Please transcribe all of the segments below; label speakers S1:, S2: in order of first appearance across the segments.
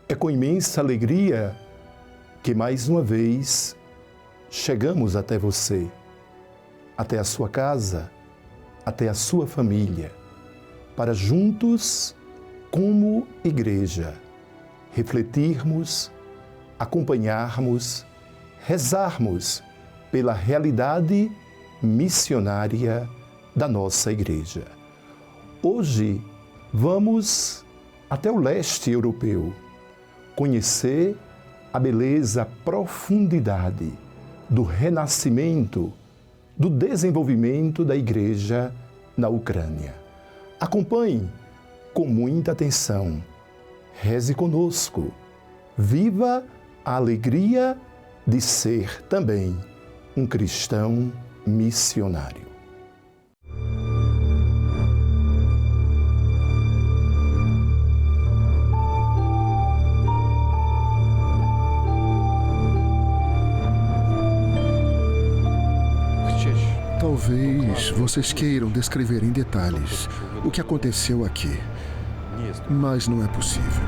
S1: É com imensa alegria que mais uma vez chegamos até você, até a sua casa, até a sua família, para juntos, como igreja, refletirmos, acompanharmos, rezarmos pela realidade missionária da nossa igreja. Hoje vamos até o leste europeu conhecer a beleza, a profundidade do renascimento, do desenvolvimento da igreja na Ucrânia. Acompanhe com muita atenção, reze conosco, viva a alegria de ser também um cristão missionário.
S2: Talvez vocês queiram descrever em detalhes o que aconteceu aqui, mas não é possível.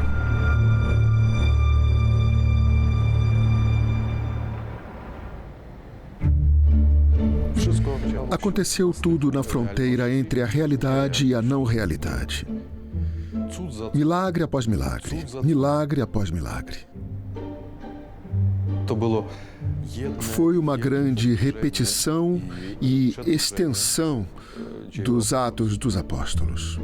S2: Aconteceu tudo na fronteira entre a realidade e a não realidade. Milagre após milagre, milagre após milagre. Foi uma grande repetição e extensão dos Atos dos Apóstolos.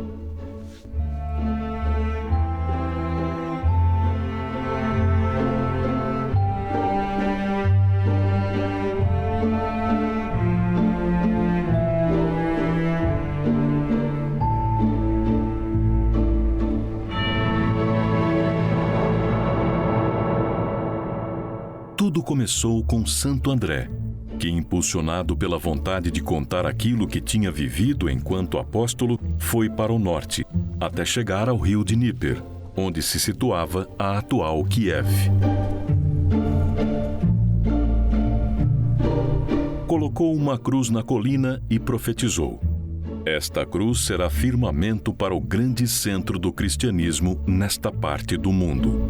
S3: Tudo começou com Santo André, que, impulsionado pela vontade de contar aquilo que tinha vivido enquanto apóstolo, foi para o norte, até chegar ao rio Dníper, onde se situava a atual Kiev. Colocou uma cruz na colina e profetizou: "Esta cruz será firmamento para o grande centro do cristianismo nesta parte do mundo."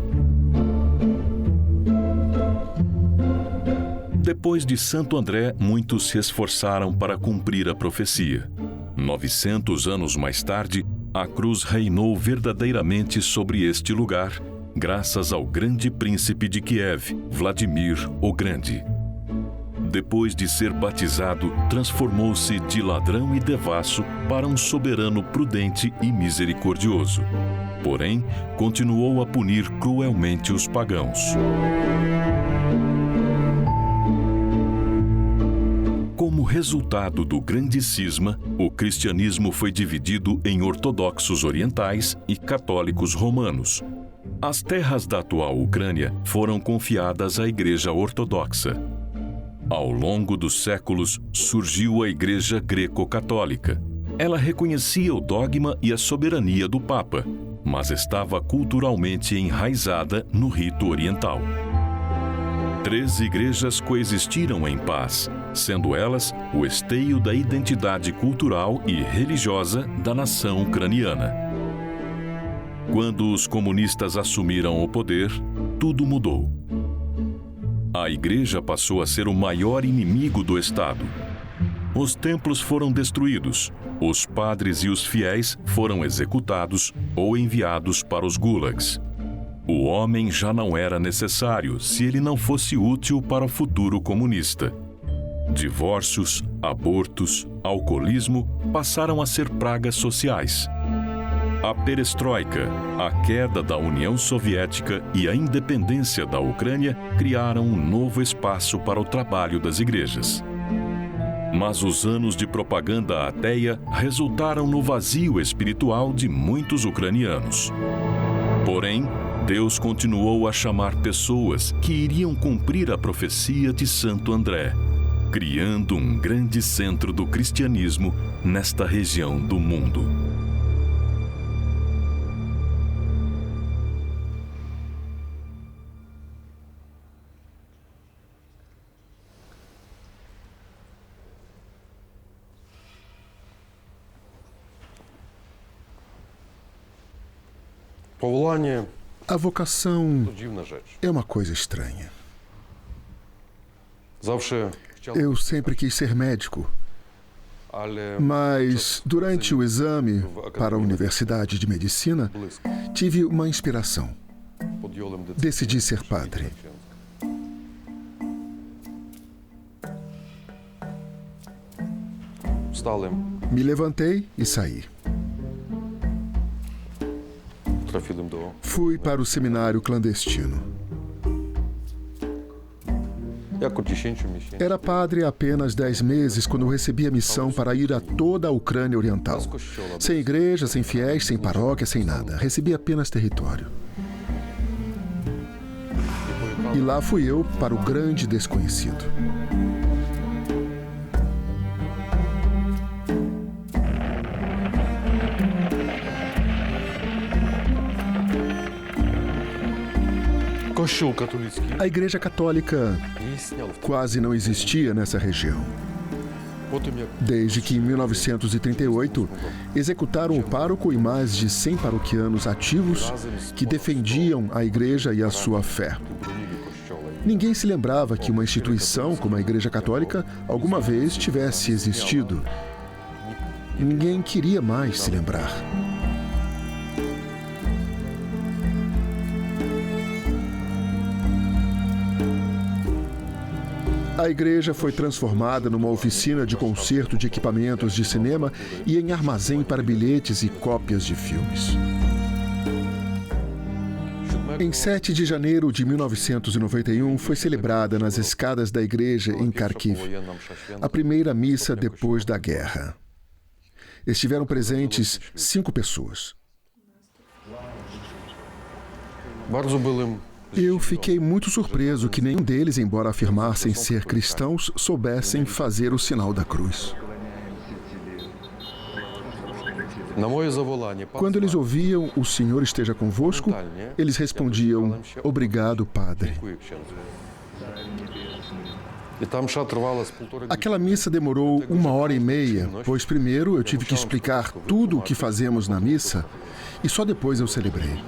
S3: Depois de Santo André, muitos se esforçaram para cumprir a profecia. 900 anos mais tarde, a cruz reinou verdadeiramente sobre este lugar, graças ao grande príncipe de Kiev, Vladimir o Grande. Depois de ser batizado, transformou-se de ladrão e devasso para um soberano prudente e misericordioso. Porém, continuou a punir cruelmente os pagãos. Como resultado do grande cisma, o cristianismo foi dividido em ortodoxos orientais e católicos romanos. As terras da atual Ucrânia foram confiadas à Igreja Ortodoxa. Ao longo dos séculos, surgiu a Igreja Greco-Católica. Ela reconhecia o dogma e a soberania do Papa, mas estava culturalmente enraizada no rito oriental. 3 igrejas coexistiram em paz, sendo elas o esteio da identidade cultural e religiosa da nação ucraniana. Quando os comunistas assumiram o poder, tudo mudou. A igreja passou a ser o maior inimigo do Estado. Os templos foram destruídos, os padres e os fiéis foram executados ou enviados para os gulags. O homem já não era necessário se ele não fosse útil para o futuro comunista. Divórcios, abortos, alcoolismo passaram a ser pragas sociais. A perestroika, a queda da União Soviética e a independência da Ucrânia criaram um novo espaço para o trabalho das igrejas. Mas os anos de propaganda ateia resultaram no vazio espiritual de muitos ucranianos. Porém, Deus continuou a chamar pessoas que iriam cumprir a profecia de Santo André, criando um grande centro do cristianismo nesta região do mundo.
S4: Povolanie
S2: A vocação é uma coisa estranha. Eu sempre quis ser médico, mas durante o exame para a Universidade de Medicina, tive uma inspiração. Decidi ser padre. Me levantei e saí. Fui para o seminário clandestino. Era padre há apenas 10 meses quando recebi a missão para ir a toda a Ucrânia Oriental. Sem igreja, sem fiéis, sem paróquia, sem nada. Recebi apenas território. E lá fui eu para o grande desconhecido. A Igreja Católica quase não existia nessa região. Desde que, em 1938, executaram o pároco e mais de 100 paroquianos ativos que defendiam a Igreja e a sua fé. Ninguém se lembrava que uma instituição como a Igreja Católica alguma vez tivesse existido. Ninguém queria mais se lembrar. A igreja foi transformada numa oficina de conserto de equipamentos de cinema e em armazém para bilhetes e cópias de filmes. Em 7 de janeiro de 1991, foi celebrada nas escadas da igreja em Kharkiv a primeira missa depois da guerra. Estiveram presentes 5 pessoas. Eu fiquei muito surpreso que nenhum deles, embora afirmassem ser cristãos, soubessem fazer o sinal da cruz. Quando eles ouviam "O Senhor esteja convosco", eles respondiam "Obrigado, Padre". Aquela missa demorou 1h30, pois primeiro eu tive que explicar tudo o que fazemos na missa e só depois eu celebrei.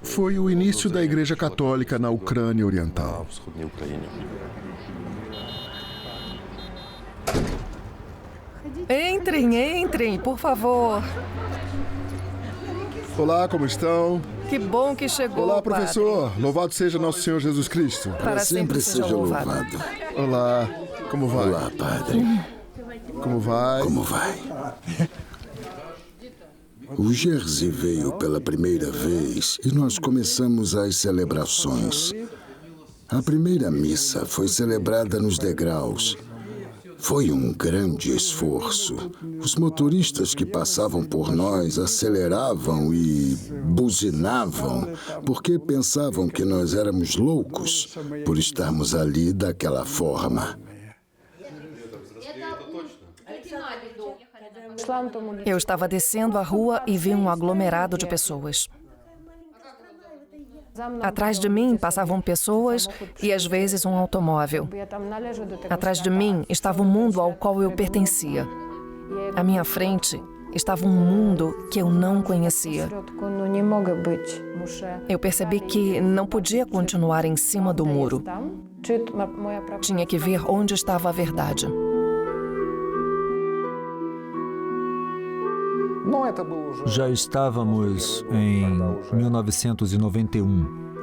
S2: Foi o início da Igreja Católica na Ucrânia Oriental.
S4: Entrem, por favor.
S2: Olá, como estão?
S4: Que bom que chegou,
S2: Olá, professor. Padre. Louvado seja nosso Senhor Jesus Cristo.
S5: Para sempre seja louvado.
S2: Olá, como vai?
S5: Olá, Padre.
S2: Como vai?
S5: Como vai? O Jerzy veio pela primeira vez e nós começamos as celebrações. A primeira missa foi celebrada nos degraus. Foi um grande esforço. Os motoristas que passavam por nós aceleravam e buzinavam porque pensavam que nós éramos loucos por estarmos ali daquela forma.
S4: Eu estava descendo a rua e vi um aglomerado de pessoas. Atrás de mim passavam pessoas e, às vezes, um automóvel. Atrás de mim estava o mundo ao qual eu pertencia. À minha frente estava um mundo que eu não conhecia. Eu percebi que não podia continuar em cima do muro. Tinha que ver onde estava a verdade.
S6: Já estávamos em 1991,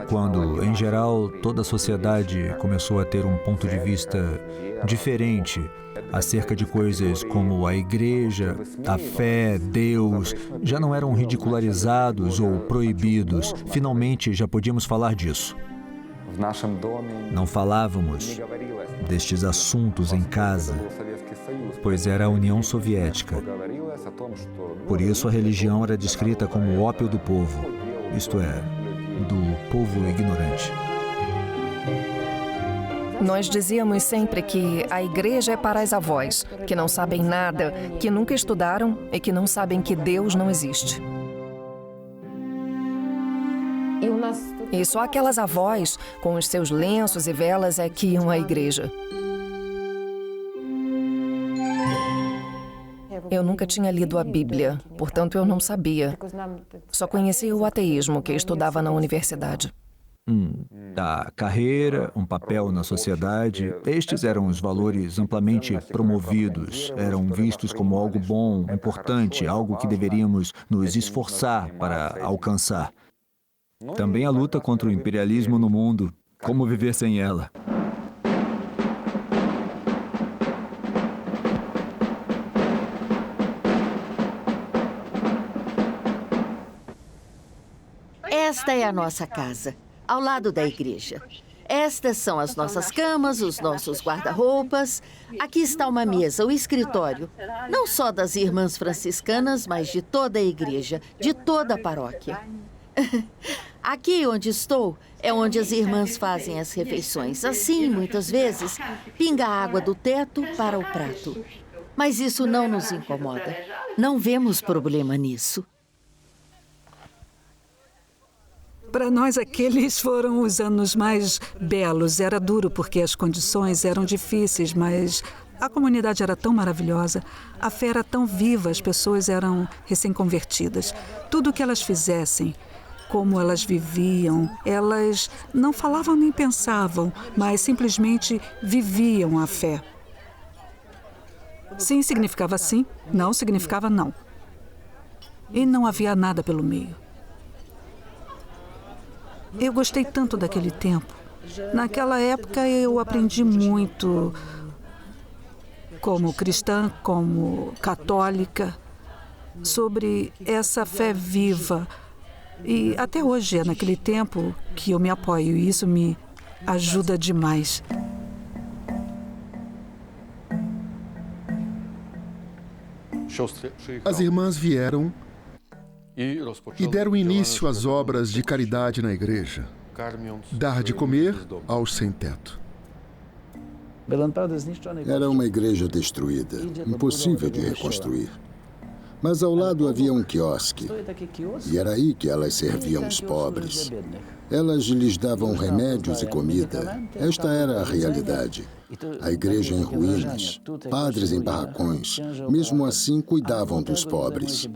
S6: quando, em geral, toda a sociedade começou a ter um ponto de vista diferente acerca de coisas como a igreja, a fé, Deus, já não eram ridicularizados ou proibidos. Finalmente, já podíamos falar disso. Não falávamos destes assuntos em casa, pois era a União Soviética. Por isso a religião era descrita como o ópio do povo, isto é, do povo ignorante.
S4: Nós dizíamos sempre que a igreja é para as avós, que não sabem nada, que nunca estudaram e que não sabem que Deus não existe. E só aquelas avós, com os seus lenços e velas, é que iam à igreja. eu nunca tinha lido a Bíblia, portanto eu não sabia. Só conhecia o ateísmo que estudava na universidade.
S6: Da carreira, um papel na sociedade, estes eram os valores amplamente promovidos, eram vistos como algo bom, importante, algo que deveríamos nos esforçar para alcançar. Também a luta contra o imperialismo no mundo, como viver sem ela.
S7: Esta é a nossa casa, ao lado da igreja. Estas são as nossas camas, os nossos guarda-roupas. Aqui está uma mesa, o escritório. Não só das irmãs franciscanas, mas de toda a igreja, de toda a paróquia. Aqui onde estou é onde as irmãs fazem as refeições. Assim, muitas vezes, pinga a água do teto para o prato. Mas isso não nos incomoda. Não vemos problema nisso.
S8: Para nós, aqueles foram os anos mais belos. Era duro porque as condições eram difíceis, mas a comunidade era tão maravilhosa, a fé era tão viva, as pessoas eram recém-convertidas. Tudo o que elas fizessem, como elas viviam, elas não falavam nem pensavam, mas simplesmente viviam a fé. Sim significava sim, não significava não. E não havia nada pelo meio. Eu gostei tanto daquele tempo. Naquela época eu aprendi muito como cristã, como católica, sobre essa fé viva. E até hoje é naquele tempo que eu me apoio e isso me ajuda demais.
S2: As irmãs vieram e deram início às obras de caridade na igreja, dar de comer aos sem-teto.
S5: Era uma igreja destruída, impossível de reconstruir. Mas ao lado havia um quiosque, e era aí que elas serviam os pobres. Elas lhes davam remédios e comida. Esta era a realidade. A igreja em ruínas, padres em barracões, mesmo assim cuidavam dos pobres.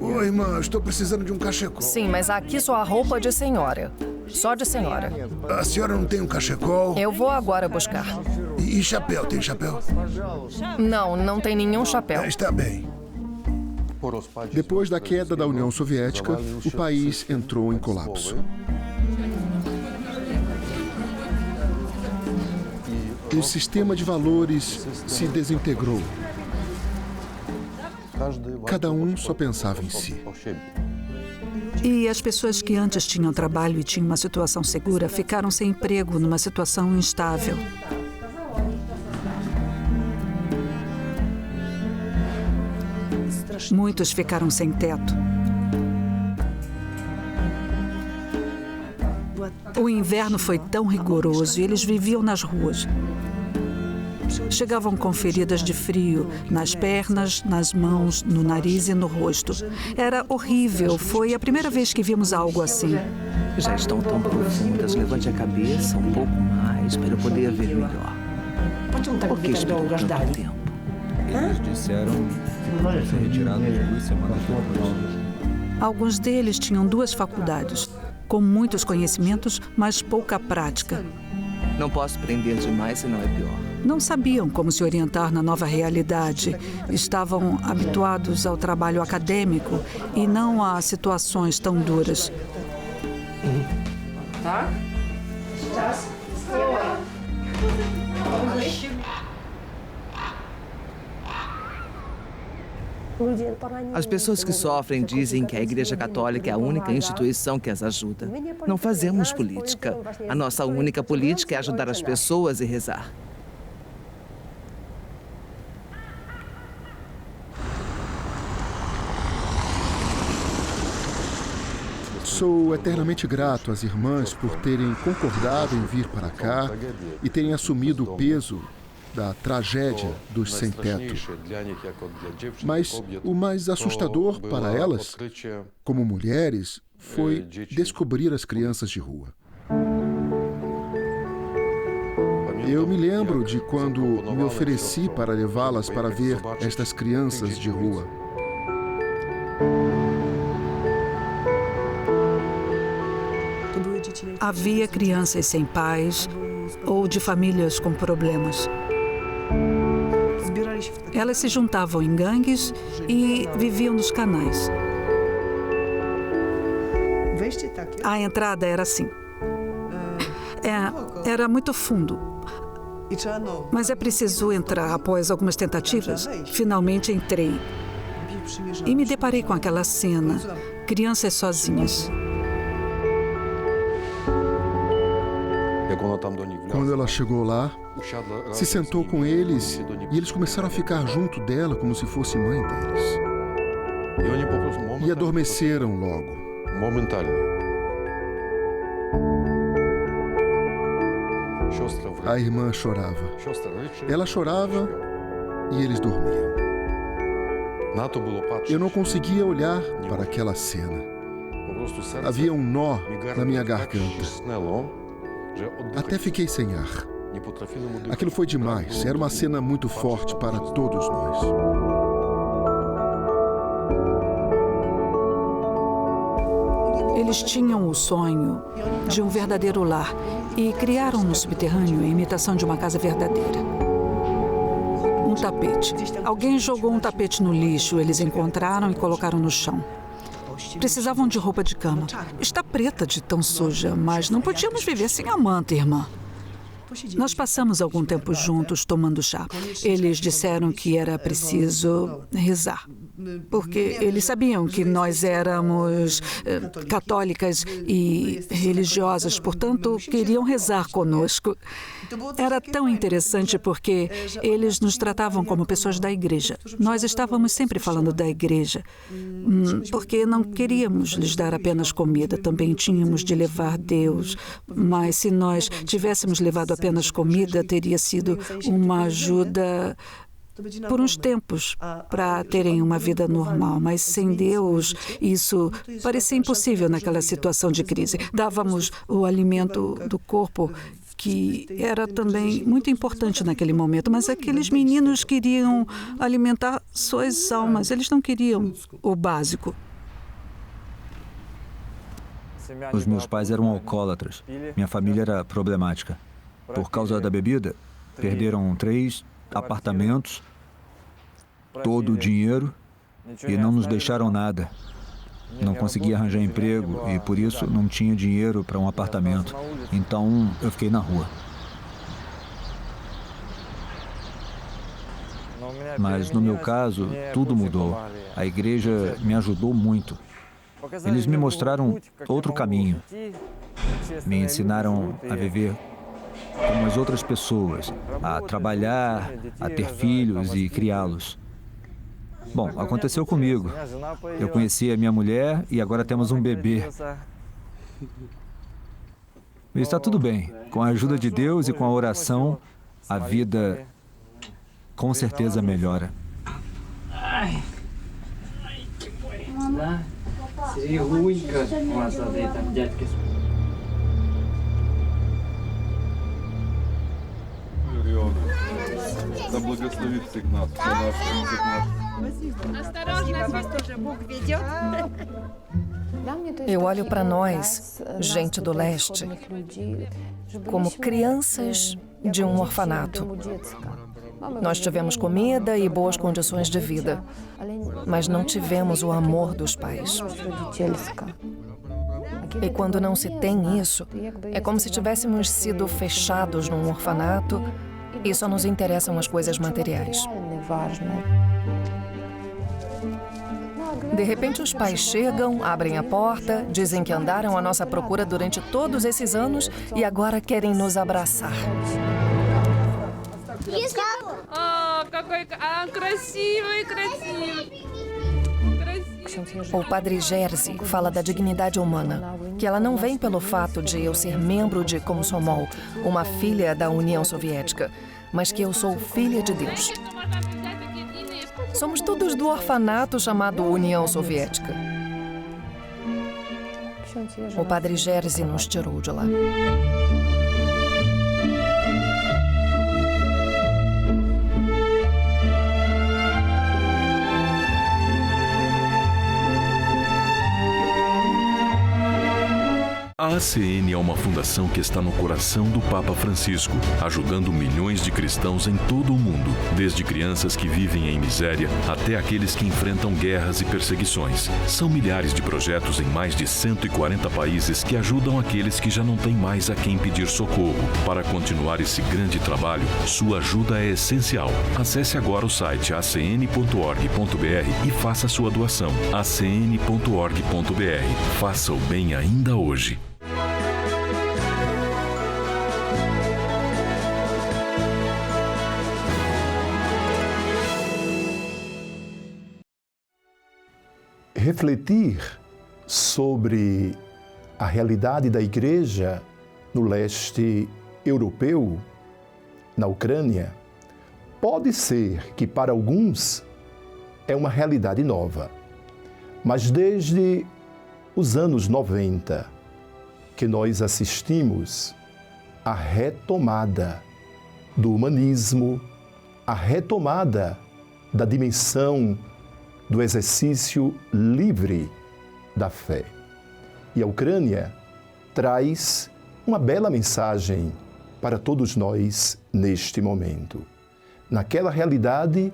S9: Oi, irmã, estou precisando de um cachecol.
S4: Sim, mas aqui só há roupa de senhora. Só de senhora.
S9: A senhora não tem um cachecol?
S4: Eu vou agora buscar.
S9: E chapéu? Tem chapéu?
S4: Não, não tem nenhum chapéu.
S9: Está bem.
S2: Depois da queda da União Soviética, o país entrou em colapso. O sistema de valores se desintegrou. Cada um só pensava em si.
S8: E as pessoas que antes tinham trabalho e tinham uma situação segura ficaram sem emprego, numa situação instável. Muitos ficaram sem teto. O inverno foi tão rigoroso e eles viviam nas ruas. Chegavam com feridas de frio nas pernas, nas mãos, no nariz e no rosto. Era horrível. Foi a primeira vez que vimos algo assim.
S10: Já estão tão profundas. Levante a cabeça um pouco mais para eu poder ver melhor. Por que esperou tanto tempo?
S6: Eles disseram que vão ser retirados 2 semanas depois.
S8: Alguns deles tinham 2 faculdades, com muitos conhecimentos, mas pouca prática.
S10: Não posso prender demais, senão é pior.
S8: Não sabiam como se orientar na nova realidade. Estavam habituados ao trabalho acadêmico e não a situações tão duras.
S10: As pessoas que sofrem dizem que a Igreja Católica é a única instituição que as ajuda. Não fazemos política. A nossa única política é ajudar as pessoas e rezar.
S2: Sou eternamente grato às irmãs por terem concordado em vir para cá e terem assumido o peso da tragédia dos sem-teto. Mas o mais assustador para elas, como mulheres, foi descobrir as crianças de rua. Eu me lembro de quando me ofereci para levá-las para ver estas crianças de rua.
S8: Havia crianças sem pais ou de famílias com problemas. Elas se juntavam em gangues e viviam nos canais. A entrada era assim. Era muito fundo. Mas é preciso entrar. Após algumas tentativas, finalmente entrei. E me deparei com aquela cena. Crianças sozinhas.
S2: Quando ela chegou lá, se sentou com eles e eles começaram a ficar junto dela como se fosse mãe deles. E adormeceram logo. A irmã chorava. Ela chorava e eles dormiam. Eu não conseguia olhar para aquela cena. Havia um nó na minha garganta. Até fiquei sem ar. Aquilo foi demais. Era uma cena muito forte para todos nós.
S8: Eles tinham o sonho de um verdadeiro lar e criaram no subterrâneo a imitação de uma casa verdadeira. Um tapete. Alguém jogou um tapete no lixo, eles encontraram e colocaram no chão. Precisavam de roupa de cama. Está preta de tão suja, mas não podíamos viver sem a manta, irmã. Nós passamos algum tempo juntos tomando chá. Eles disseram que era preciso rezar, porque eles sabiam que nós éramos católicas e religiosas, portanto, queriam rezar conosco. Era tão interessante porque eles nos tratavam como pessoas da igreja. Nós estávamos sempre falando da igreja, porque não queríamos lhes dar apenas comida, também tínhamos de levar Deus. Mas se nós tivéssemos levado apenas comida, teria sido uma ajuda por uns tempos para terem uma vida normal, mas sem Deus isso parecia impossível naquela situação de crise. Dávamos o alimento do corpo, que era também muito importante naquele momento, mas aqueles meninos queriam alimentar suas almas, eles não queriam o básico.
S6: Os meus pais eram alcoólatras. Minha família era problemática. Por causa da bebida, perderam 3 apartamentos, todo o dinheiro e não nos deixaram nada. Não conseguia arranjar emprego e, por isso, não tinha dinheiro para um apartamento. Então, eu fiquei na rua. Mas, no meu caso, tudo mudou. A igreja me ajudou muito. Eles me mostraram outro caminho. Me ensinaram a viver como as outras pessoas, a trabalhar, a ter filhos e criá-los. Bom, aconteceu comigo. Eu conheci a minha mulher e agora temos um bebê. E está tudo bem. Com a ajuda de Deus e com a oração, a vida com certeza melhora.
S11: Да благословит всех нас, всех нас.
S4: Eu olho para nós, gente do leste, como crianças de um orfanato. Nós tivemos comida e boas condições de vida, mas não tivemos o amor dos pais. E quando não se tem isso, é como se tivéssemos sido fechados num orfanato e só nos interessam as coisas materiais. De repente, os pais chegam, abrem a porta, dizem que andaram à nossa procura durante todos esses anos e agora querem nos abraçar. O padre Jerzy fala da dignidade humana, que ela não vem pelo fato de eu ser membro de Komsomol, uma filha da União Soviética, mas que eu sou filha de Deus. Somos todos do orfanato chamado União Soviética. O padre Jerzy nos tirou de lá.
S3: A ACN é uma fundação que está no coração do Papa Francisco, ajudando milhões de cristãos em todo o mundo, desde crianças que vivem em miséria até aqueles que enfrentam guerras e perseguições. São milhares de projetos em mais de 140 países que ajudam aqueles que já não têm mais a quem pedir socorro. Para continuar esse grande trabalho, sua ajuda é essencial. Acesse agora o site acn.org.br e faça sua doação. acn.org.br. Faça o bem ainda hoje.
S1: Refletir sobre a realidade da Igreja no leste europeu, na Ucrânia, pode ser que para alguns é uma realidade nova. Mas desde os anos 90 que nós assistimos à retomada do humanismo, à retomada da dimensão do exercício livre da fé. E a Ucrânia traz uma bela mensagem para todos nós neste momento. Naquela realidade,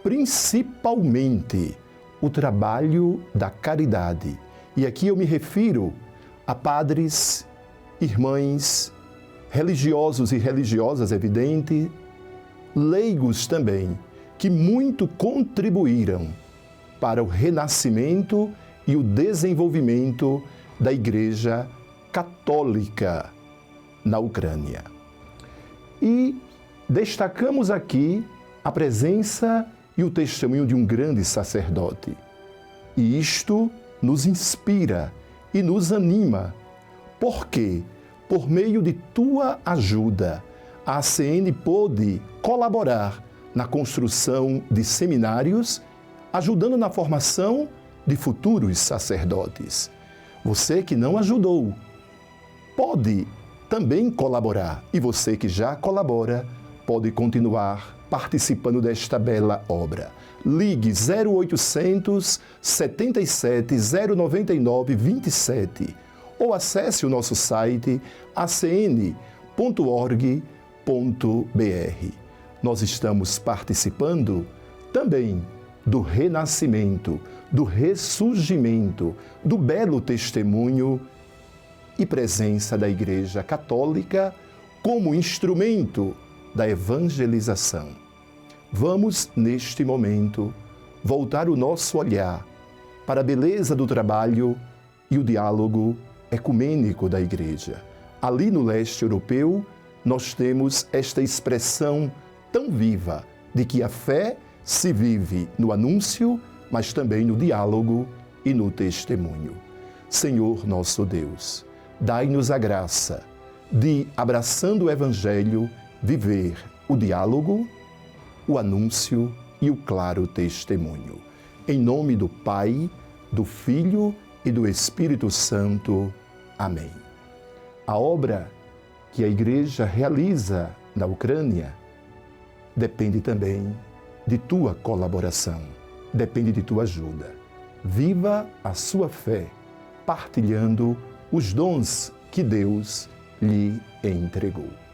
S1: principalmente o trabalho da caridade. E aqui eu me refiro a padres, irmãs, religiosos e religiosas, evidente, leigos também, que muito contribuíram para o renascimento e o desenvolvimento da Igreja Católica na Ucrânia. E destacamos aqui a presença e o testemunho de um grande sacerdote. E isto nos inspira e nos anima, porque, por meio de tua ajuda, a ACN pôde colaborar na construção de seminários, ajudando na formação de futuros sacerdotes. Você que não ajudou, pode também colaborar. E você que já colabora, pode continuar participando desta bela obra. Ligue 0800 77 099 27 ou acesse o nosso site acn.org.br. Nós estamos participando também do renascimento, do ressurgimento, do belo testemunho e presença da Igreja Católica como instrumento da evangelização. Vamos, neste momento, voltar o nosso olhar para a beleza do trabalho e o diálogo ecumênico da Igreja. Ali no leste europeu, nós temos esta expressão tão viva de que a fé se vive no anúncio, mas também no diálogo e no testemunho. Senhor nosso Deus, dai-nos a graça de, abraçando o Evangelho, viver o diálogo, o anúncio e o claro testemunho. Em nome do Pai, do Filho e do Espírito Santo. Amém. A obra que a Igreja realiza na Ucrânia depende também de tua colaboração, depende de tua ajuda. Viva a sua fé, partilhando os dons que Deus lhe entregou.